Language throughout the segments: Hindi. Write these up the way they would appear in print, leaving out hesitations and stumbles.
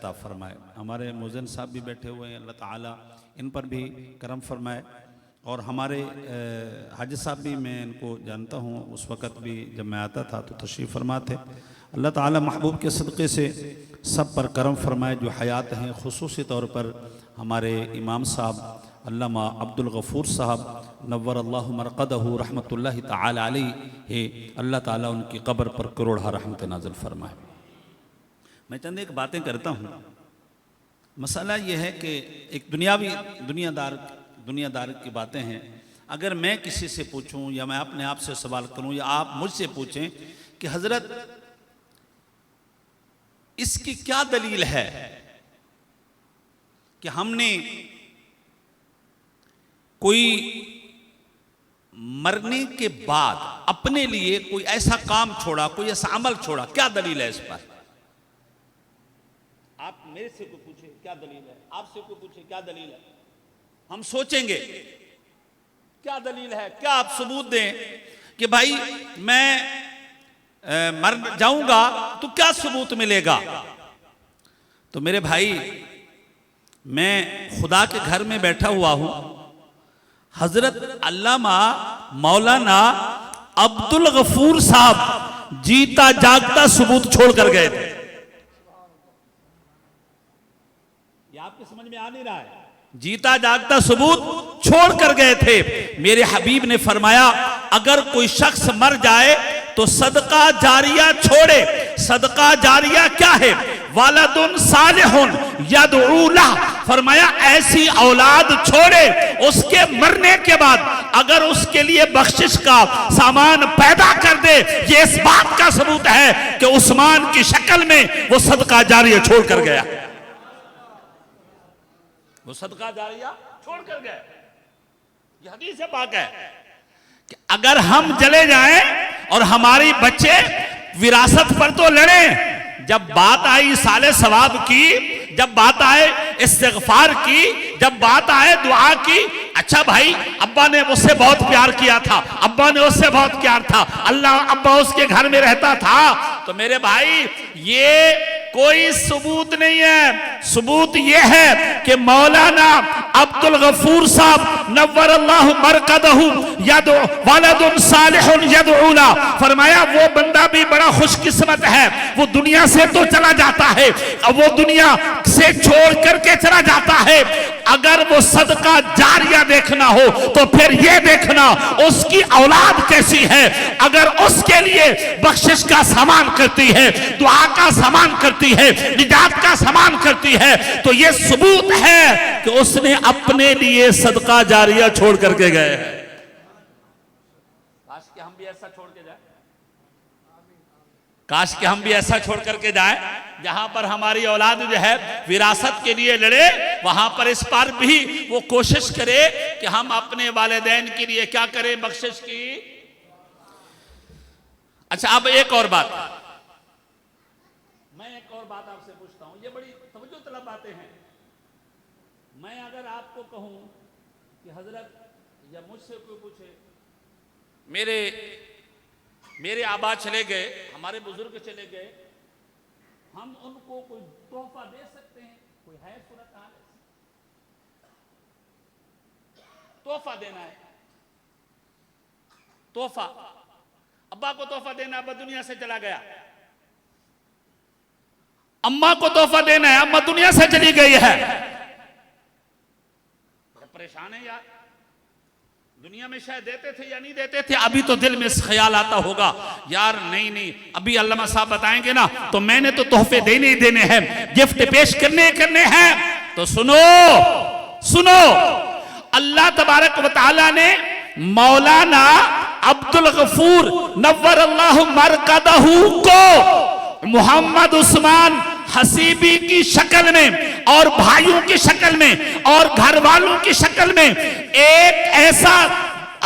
अता फरमाए। हमारे मुज़्ज़िन साहब भी बैठे हुए हैं, अल्लाह ताला इन पर भी करम फरमाए। और हमारे हाजी साहब भी, मैं इनको जानता हूँ, उस वक़्त भी जब मैं आता था तो तशरीफ़ फरमा थे। अल्लाह ताला महबूब के सदक़े से सब पर करम फरमाए जो हयात हैं। ख़ुसूसी तौर पर हमारे इमाम साहब अल्लामा अब्दुल गफ़ूर साहब नव्वर अल्लाहु मरक़दहु रहमतुल्लाहि ताला अलैहि, अल्लाह ताला उनकी कब्र पर करोड़ा रहमत नाज़िल फरमाए। मैं चंद एक बातें करता हूँ। मसला ये है कि एक दुनियादार की बातें हैं। अगर मैं किसी से पूछूं या मैं अपने आप से सवाल करूं या आप मुझसे पूछें कि हज़रत इसकी क्या दलील है कि हमने कोई मरने के बाद अपने लिए कोई ऐसा काम छोड़ा, कोई ऐसा अमल छोड़ा, क्या दलील है इस पर? आप मेरे से कोई पूछे क्या दलील है, आपसे कोई पूछे क्या दलील है, हम सोचेंगे क्या दलील है, क्या आप सबूत दें कि भाई मैं मर जाऊंगा तो क्या सबूत मिलेगा? तो मेरे भाई, मैं खुदा के घर में बैठा हुआ हूं। हजरत अल्लामा मौलाना अब्दुल गफूर साहब जीता जागता सबूत छोड़ कर गए थे। ये आपके समझ में आ नहीं रहा है? जीता जागता सबूत छोड़ कर गए थे। मेरे हबीब ने फरमाया अगर कोई शख्स मर जाए तो सदका जारिया छोड़े। सदका जारिया क्या है? वालदुन सालिहुन यदऊ लह। फरमाया ऐसी औलाद छोड़े उसके मरने के बाद अगर उसके लिए बख्शिश का सामान पैदा कर दे। ये इस बात का सबूत है कि उस्मान की शक्ल में वो सदका जारिया छोड़ कर गया। वो सदका जारिया छोड़ कर गए। ये हदीस से पाक है कि अगर हम चले जाएं और हमारी बच्चे विरासत पर तो लड़े, जब बात आई साले सवाब की, जब बात आए इस्तिग़फ़ार की, जब बात आए दुआ की, अच्छा भाई अब्बा ने मुझसे बहुत प्यार किया था, अब्बा ने उससे बहुत प्यार था, अल्लाह अब्बा उसके घर में रहता था, तो मेरे भाई ये कोई सबूत नहीं है। सबूत यह है कि मौलाना अब्दुल गफूर साहब नव्वर अल्लाहु मरक़दहु यदु वलदुन सालिहुन यदऊ ला। फरमाया वो बंदा भी बड़ा खुशकिस्मत है, वो दुनिया से तो चला जाता है, अब वो दुनिया से छोड़ करके चला जाता है। अगर वो सदका जारिया देखना हो तो फिर ये देखना उसकी औलाद कैसी है। अगर उसके लिए बख्शिश का सामान करती है, दुआ का सामान करती है, निजात का सामान करती है, तो ये सबूत है कि उसने अपने लिए सदका जारिया छोड़ करके गए हैं। काश कि हम भी ऐसा छोड़ के जाए, काश कि हम भी ऐसा छोड़ करके जाए जहां पर हमारी औलाद जो है विरासत के लिए लड़े, वहां पर इस पर भी वो कोशिश करे कि हम अपने वालिदैन के लिए क्या करें, बख्शिश की। अच्छा अब एक और बात, मैं एक और बात आपसे पूछता हूं, ये बड़ी तवज्जो तलब बातें हैं। मैं अगर आपको कहूं कि हजरत या मुझसे कोई पूछे मेरे आबा चले गए, हमारे बुजुर्ग चले गए, हम उनको कोई तोहफा दे सकते हैं? कोई है सूरत हाल? तोहफा देना है, तोहफा अब्बा को तोहफा देना, अब्बा दुनिया से चला गया। अम्मा को तोहफा देना है, अम्मा दुनिया से चली गई है। परेशान है यार, दुनिया में शायद देते थे या नहीं देते थे, अभी तो दिल में ख्याल आता होगा यार नहीं अभी अल्लामा साहब बताएंगे ना, तो मैंने तो तोहफे देने ही देने हैं, गिफ्ट पेश करने हैं। तो सुनो अल्लाह तबारक व तआला ने मौलाना अब्दुल गफूर नव्वर अल्लाहु मरक़दहु को मोहम्मद उस्मान हसीबी की शक्ल में और भाइयों की शक्ल में और घर वालों की शक्ल में एक ऐसा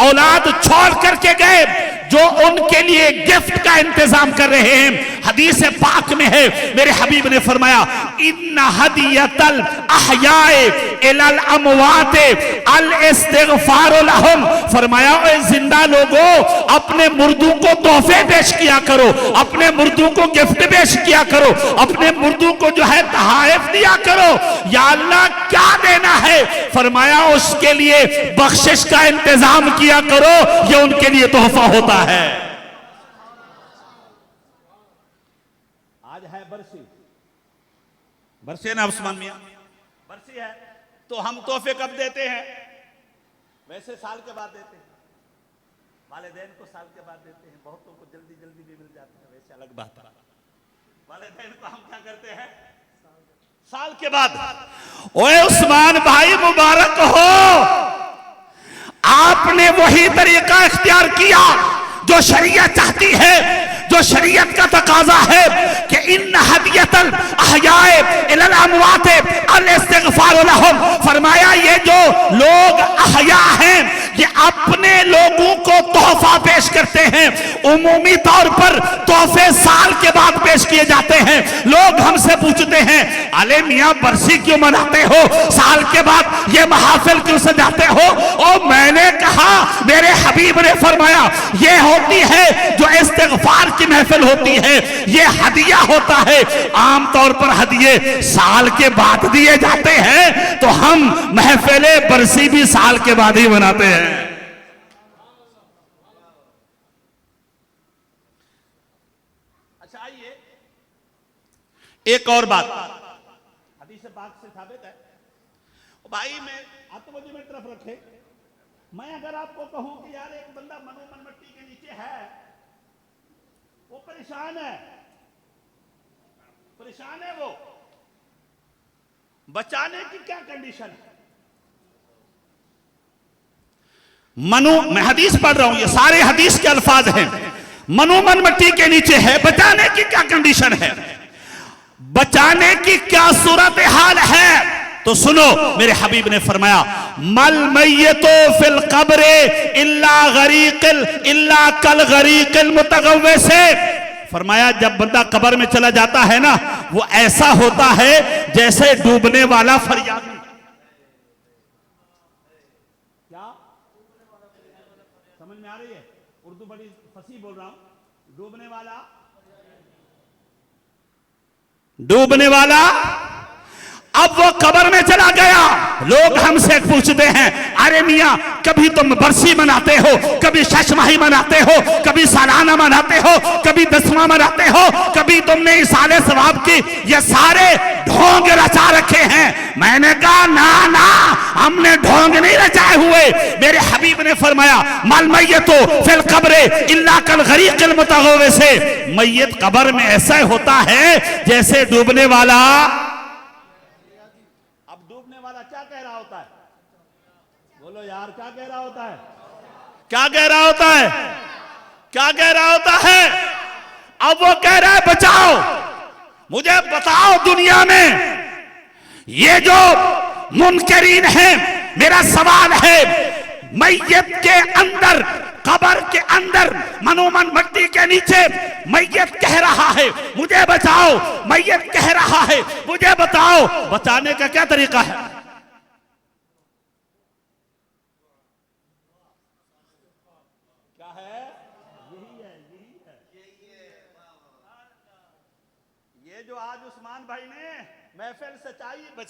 औलाद छोड़ करके गए जो उनके लिए गिफ्ट का इंतजाम कर रहे हैं। हदीस पाक में है, मेरे हबीब ने फरमाया इन्ना हदियतल अहयाए इलल अमवाते अल इस्तिगफार लहुम, फरमाया ए जिंदा लोगों अपने मुर्दों को तोहफे पेश किया करो, अपने मुर्दों को गिफ्ट पेश किया करो, अपने मुर्दों को जो है तहाइफ दिया करो। या अल्लाह क्या देना है? फरमाया उसके लिए बख्शिश का इंतजाम किया करो, ये उनके लिए तोहफा होता है। आज है बरसी, बरसी ना उस्मान मियां, बरसी है तो हम तोहफे कब देते हैं? वैसे साल के बाद देते हैं, वालिदैन को साल के बाद देते हैं, बहुतों को जल्दी जल्दी भी मिल जाता है, वैसे अलग बात है। वालिदैन को हम क्या करते हैं? साल के बाद। ओए उस्मान भाई मुबारक हो, आपने वही तरीका इख्तियार किया जो शरीयत चाहती है, जो शरीयत का तकाजा है कि इन हदियतल अहयाए इलल अमवाते अल इस्तिगफार लहुम, फरमाया ये जो लोग अहया हैं ये अपने लोगों को तोहफा पेश करते हैं। उमूमी तौर पर तोहफे साल के बाद पेश किए जाते हैं। लोग हमसे पूछते हैं अले मियां बरसी क्यों मनाते हो, साल के बाद ये महाफिल क्यों सजाते हो? और मैंने कहा मेरे हबीब ने फरमाया ये होती है जो इस्तिगफार की महफिल होती है, ये हदिया होता है। आमतौर पर हदिये साल के बाद दिए जाते हैं, तो हम महफिले बरसी भी साल के बाद ही मनाते हैं। अच्छा आइए एक और बात हदीस पाक से साबित है। भाई मैं आप तो मुझे मेरी तरफ रखे, मैं अगर आपको कहूं कि यार एक बंदा मनोमन मिट्टी के नीचे है, वो परेशान है, परेशान है, वो बचाने की क्या कंडीशन है? मनु, मैं हदीस पढ़ रहा हूं, ये सारे हदीस के अल्फाज हैं। मनोमन मिट्टी के नीचे है, बचाने की क्या कंडीशन है, बचाने की क्या सूरत हाल है? तो सुनो, मेरे हबीब ने फरमाया मल मय्यतो फिल कब्रे इल्ला गरीकिल इल्ला कल गरीकिल मुतगव्विसे, फरमाया जब बंदा कब्र में चला जाता है ना, वो ऐसा होता है जैसे डूबने वाला फरियादी। क्या समझ में आ रही है? उर्दू बड़ी फसी बोल रहा हूं। डूबने वाला, डूबने वाला। अब वो कब्र में चला गया। लोग हमसे पूछते हैं अरे मियां कभी तुम बरसी मनाते हो, कभी शशमाही मनाते हो, कभी सालाना मनाते हो, कभी दसवां मनाते हो, कभी तुमने इसाले सवाब की, ये सारे ढोंग रचा रखे हैं। मैंने कहा ना ना, हमने ढोंग नहीं रचाए हुए। मेरे हबीब ने फरमाया मल मय्यतो फिल कब्रे इल्ला कल गरीकिल मुतगव्विसे, मैयत कब्र में ऐसा होता है जैसे डूबने वाला। क्या कह रहा होता है? बोलो यार, क्या कह रहा होता है? क्या कह रहा होता है? क्या कह रहा होता है? अब वो कह रहा है बचाओ, मुझे बताओ दुनिया में ये जो मुनकरीन हैं, मेरा सवाल है मैयत के अंदर, कब्र के अंदर, मनोमन मिट्टी के नीचे मैयत कह रहा है मुझे बचाओ, मैयत कह रहा है मुझे बताओ, बचाने का क्या तरीका है? ये जो आज उस्मान भाई ने महफिल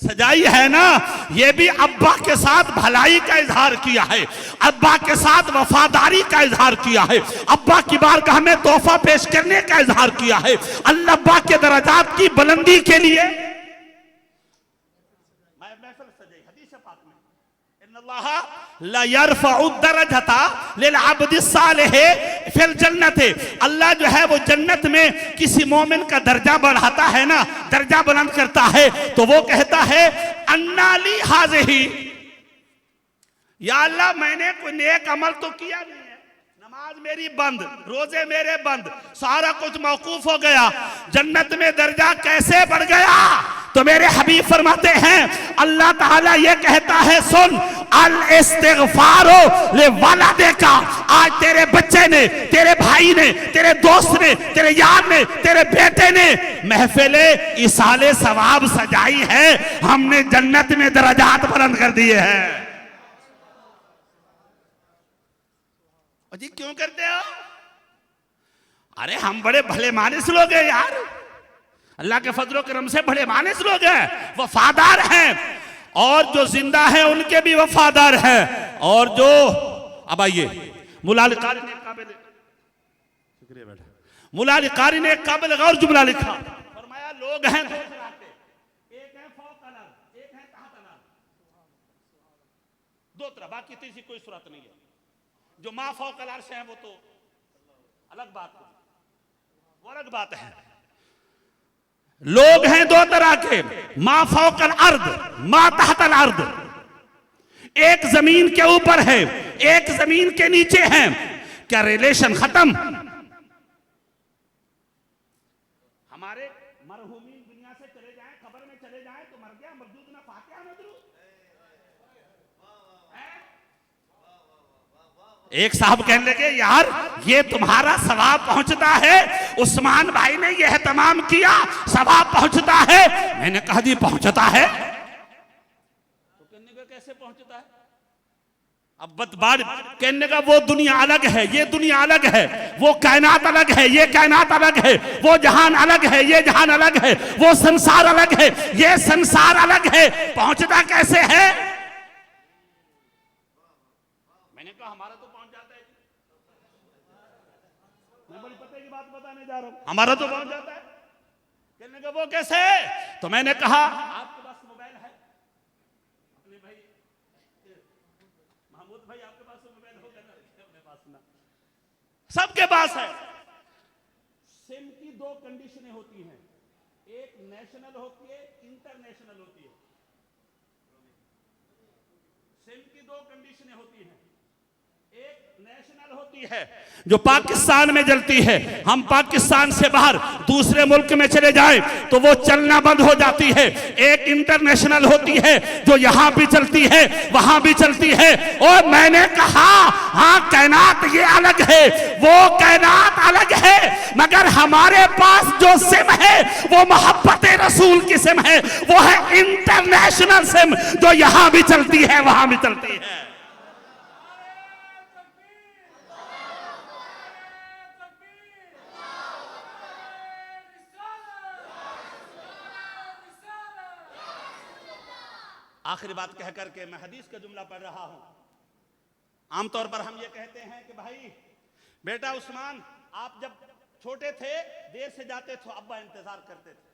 सजाई है ना, ये भी अब्बा के साथ भलाई का इजहार किया है, अब्बा के साथ वफादारी का इजहार किया है, अब्बा की बारगाह में तोहफा पेश करने का इजहार किया है, अल्लाह अब्बा के दर्जात की बुलंदी के लिए महफिल सजाई। हदीस पाक में इन्नल्लाह ला यरफउ दरजता लिल अब्दि सालिह फिल जन्नत, अल्लाह जो है वो जन्नत में किसी मोमिन का दर्जा बढ़ाता है ना, दर्जा बुलंद करता है, तो वो कहता है अन्नाली हाज़िही, या अल्लाह मैंने कोई नेक अमल तो किया नहीं है, नमाज मेरी बंद, रोजे मेरे बंद, सारा कुछ मौकूफ हो गया, जन्नत में दर्जा कैसे बढ़ गया? तो मेरे हबीब फरमाते हैं अल्लाह ताला ये कहता है सुन, अल इस्तिगफारो ले वालिदे का। आज तेरे बच्चे ने, तेरे भाई ने, तेरे दोस्त ने, तेरे यार ने, तेरे बेटे ने महफिले इसाले सवाब सजाई है, हमने जन्नत में दरजात बुलंद कर दिए हैं। जी क्यों करते हो? अरे हम बड़े भले मानस लोग हैं यार, अल्लाह के फजलो करम से बड़े मानस लोग हैं, वफादार हैं, और जो जिंदा हैं उनके भी वफादार हैं। और जो अब आइए मुला अली कारी ने शुक्रिया बेटा, मुला अली कारी ने एक काबिल गौर जुमला लिखा, फरमाया लोग हैं दो तरह के, एक है फौक अलग, एक है तहत अलग, दो तरह, बाकी तीसरी कोई सूरत नहीं है। जो मा फौक अलग से हैं वो तो अलग बात है, वो अलग बात है। लोग हैं दो तरह के, मा फौकल अर्द, मा तहतल अर्द। एक जमीन के ऊपर है, एक जमीन के नीचे है। क्या रिलेशन खत्म? हमारे मरहूमीन दुनिया से चले जाएं, कब्र में चले जाएं तो मर गया मौजूद ना, फातिहा ना दुरूद। एक साहब कहने लगे यार ये तुम्हारा सवाब पहुंचता है, उस्मान भाई ने यह तमाम किया, सवाब पहुंचता है। मैंने कहा जी पहुंचता है, तो कहने का कैसे पहुंचता है? अब बात कहने का वो दुनिया अलग है, ये दुनिया अलग है, वो कायनात अलग है, ये कायनात अलग है, वो जहान अलग है, ये जहान अलग है, वो संसार अलग है, ये संसार अलग है। पहुंचता कैसे है? मैंने कहा हमारा तो पहुंच जाता है, मैं बड़ी पते की बात बताने जा रहा हूं, हमारा तो पहुंच जाता है। कहने का वो कैसे? तो मैंने कहा आपके पास मोबाइल है, अपने भाई महमूद भाई आपके पास मोबाइल होगा ना? अपने पास ना, सबके पास है। सिम की दो कंडीशनें होती हैं, एक नेशनल होती है, इंटरनेशनल होती है। सिम की दो कंडीशनें होती हैं, एक नेशनल होती है जो पाकिस्तान में चलती है, हम पाकिस्तान से बाहर दूसरे मुल्क में चले जाएं तो वो चलना बंद हो जाती है। एक इंटरनेशनल होती है जो यहां भी चलती है, वहां भी चलती है। और मैंने कहा हाँ कायनात ये अलग है, वो कायनात अलग है, मगर हमारे पास जो सिम है वो मोहब्बत रसूल की सिम है, वो है इंटरनेशनल सिम जो यहां भी चलती है, वहां भी चलती है। आखिरी बात कह करके मैं हदीस का जुमला पढ़ रहा हूं। आमतौर पर हम ये कहते हैं कि भाई बेटा उस्मान आप जब छोटे थे देर से जाते थे, अब्बा इंतजार करते थे।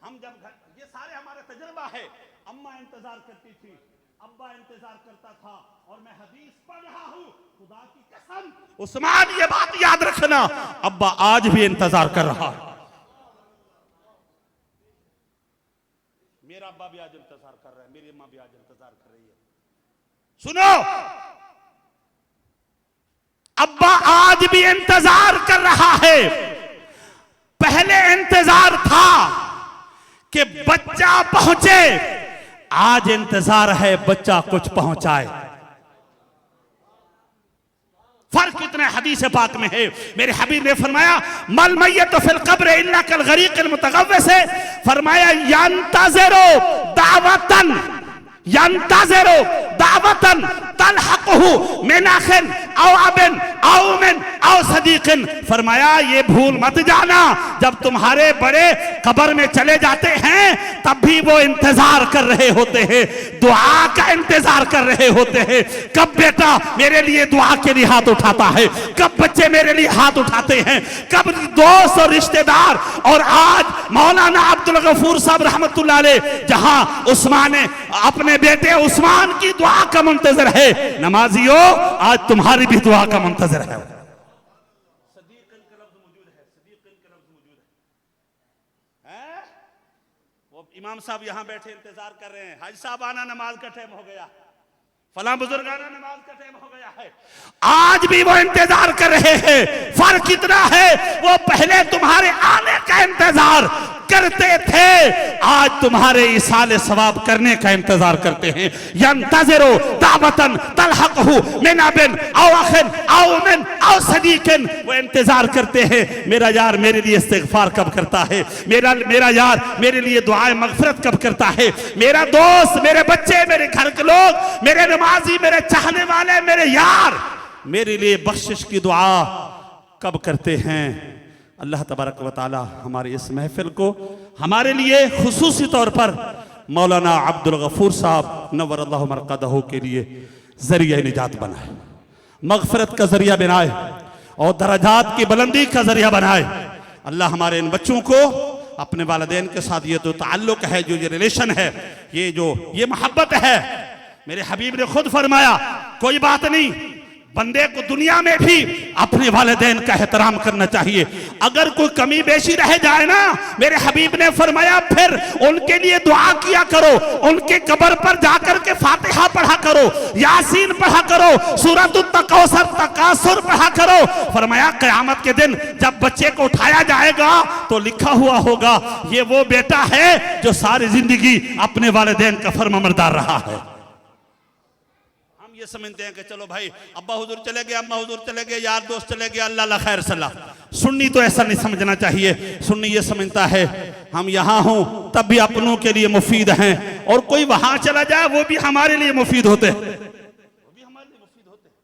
हम जब घर, ये सारे हमारा तजुर्बा है, अम्मा इंतजार करती थी, अब्बा इंतजार करता था, और मैं हदीस पढ़ रहा हूं, खुदा की कसम उस्मान ये बात याद रखना, अब्बा आज भी इंतजार कर रहा है। मेरा अब्बा भी आज इंतजार कर रहा है, मेरी अम्मा भी आज इंतजार कर रही है। सुनो, अब्बा आज भी इंतजार कर रहा है। पहले इंतजार था कि बच्चा पहुंचे, आज इंतजार है बच्चा कुछ पहुंचाए। फर्क कितना हदीस पाक में है। मेरे हबीब ने फरमाया मल मय्यत फिल कब्र इल्ला कल गरीक़िल मुतगव्विस, फरमाया यंतज़िरु दावतन, यंतज़िरु दावतन तलहक़हु मिन अख़िन औ अबिन औ उम्मिन औ सदीक़िन। फरमाया ये भूल मत जाना, जब तुम्हारे बड़े कब्र में चले जाते हैं तब भी वो इंतजार कर रहे होते हैं, दुआ का इंतजार कर रहे होते हैं। कब बेटा मेरे लिए दुआ के लिए हाथ उठाता है, कब बच्चे मेरे लिए हाथ उठाते हैं, कब दोस्त और रिश्तेदार। और आज मौलाना अब्दुल गफूर साहब रहमतुल्लाह अलैह जहां उस्मान अपने बेटे उस्मान की दुआ का मुंतजर है, नमाजियों आज तुम्हारी भी दुआ का मुंतजर है। सदीक़न का लफ्ज़ मौजूद है, सदीक़न का लफ्ज़ मौजूद है। वो इमाम साहब यहां बैठे इंतजार कर रहे हैं, हाजी साहब आना नमाज का टाइम हो गया, फला बुजुर्ग आना नमाज का टाइम हो गया है, आज भी वो इंतजार कर रहे हैं। फर्क कितना है, वो पहले तुम्हारे आने का इंतजार करते थे आज तुम्हारे इसाले सवाब करने का इंतजार करते हैं। यंतज़िरो दावतन तलहक़हु मिन अबिन औ अखिन औ उम्मिन औ सदीक़िन, वो इंतजार करते हैं मेरा यार मेरे लिए इस्तिग़फ़ार कब करता है, मेरा यार मेरे लिए दुआए मग़फ़िरत कब करता है, मेरा दोस्त, मेरे बच्चे, मेरे घर के लोग, मेरे नमाजी, मेरे चाहने वाले, मेरे यार मेरे लिए बख्शिश की दुआ कब करते हैं। अल्लाह तबारक व तआला हमारी इस महफिल को हमारे लिए खुसूसी तौर पर मौलाना अब्दुल गफूर साहब नव्वरल्लाहु मरक़दहू के लिए ज़रिया निजात बनाए, मग़फ़िरत का ज़रिया बनाए और दरजात की बुलंदी का ज़रिया बनाए। अल्लाह हमारे इन बच्चों को अपने वालिदैन के साथ ये जो ताल्लुक़ है, जो ये रिलेशन है, ये मोहब्बत है, मेरे हबीब ने खुद फरमाया कोई बात नहीं, बंदे को दुनिया में भी अपने वालिदैन का एहतराम करना चाहिए। अगर कोई कमी बेशी रह जाए ना, मेरे हबीब ने फरमाया फिर उनके लिए दुआ किया करो, उनके कब्र पर जाकर के फातिहा पढ़ा करो, यासीन पढ़ा करो, सूरत तकासुर तकासुर पढ़ा करो। फरमाया क़यामत के दिन जब बच्चे को उठाया जाएगा तो लिखा हुआ होगा ये वो बेटा है जो सारी जिंदगी अपने वालिदैन का फर्माबरदार रहा है। ये समझते हैं कि चलो भाई अब्बा हुजूर चले गए, अम्मा हुजूर चले गए, यार दोस्त चले गए, अल्लाह ला खैर सलाह। सुन्नी तो ऐसा नहीं समझना चाहिए। सुन्नी ये समझता है हम यहाँ हों तब भी अपनों के लिए मुफीद हैं, और कोई वहां चला जाए वो भी हमारे लिए मुफीद होते हैं, वो भी हमारे लिए मुफीद होते हैं।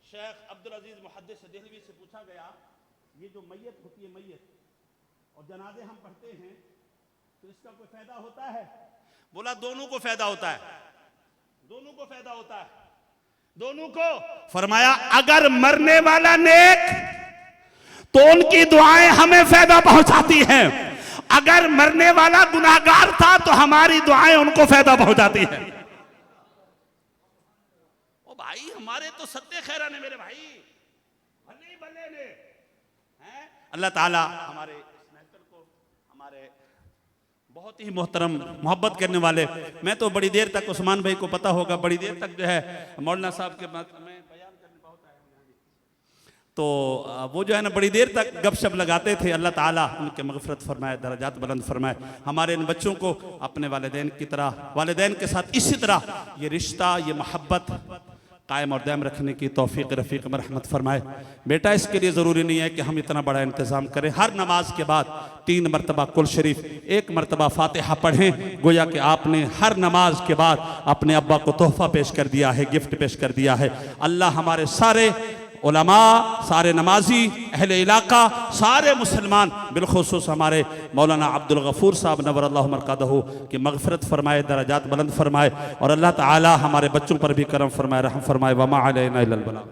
शेख अब्दुल अजीज मुहद्दिस देहलवी से पूछा गया ये जो मैयत होती है, मैयत और जनाजे हम पढ़ते हैं तो इसका कोई फायदा होता है? बोला दोनों को फायदा होता है, दोनों को फायदा होता है, दोनों को। फरमाया अगर मरने वाला नेक तो उनकी दुआएं हमें फायदा पहुंचाती हैं, अगर मरने वाला गुनाहगार था तो हमारी दुआएं उनको फायदा पहुंचाती हैं। ओ भाई हमारे तो सत्ते खैरा ने, मेरे भाई भले भले ने हैं। अल्लाह ताला हमारे इस महफिल को, हमारे बहुत ही मोहतरम मोहब्बत करने वाले, मैं तो बड़ी देर तक, उस्मान भाई को पता होगा, बड़ी देर तक जो है मौलाना साहब के बाद में बयान करने बहुत आया तो वो जो है ना बड़ी देर तक गपशप लगाते थे। अल्लाह ताला उनके मग़फ़िरत फरमाए, दरजात बुलंद फरमाए। हमारे इन बच्चों को अपने वालिदैन की तरह, वालिदैन के साथ इसी तरह ये रिश्ता, ये मोहब्बत कायम और दायम रखने की तौफीक रफ़ीक में रहमत फरमाए। बेटा इसके लिए ज़रूरी नहीं है कि हम इतना बड़ा इंतज़ाम करें, हर नमाज के बाद 3 मरतबा कुल शरीफ, 1 मरतबा फातिहा पढ़ें। गोया कि आपने हर नमाज के बाद अपने अब्बा को तोहफ़ा पेश कर दिया है, गिफ्ट पेश कर दिया है। अल्लाह हमारे सारे उलमा, सारे नमाजी, अहले इलाका, सारे मुसलमान, बिलखुसूस हमारे मौलाना अब्दुल गफूर साहब नव्वरल्लाहु मरक़दहू की मग़फ़िरत फरमाए, दरजात बुलंद फरमाए, और अल्लाह ताला हमारे बच्चों पर भी करम फरमाए, रहम फरमाए। वमा अलैना इल्लल बलाग।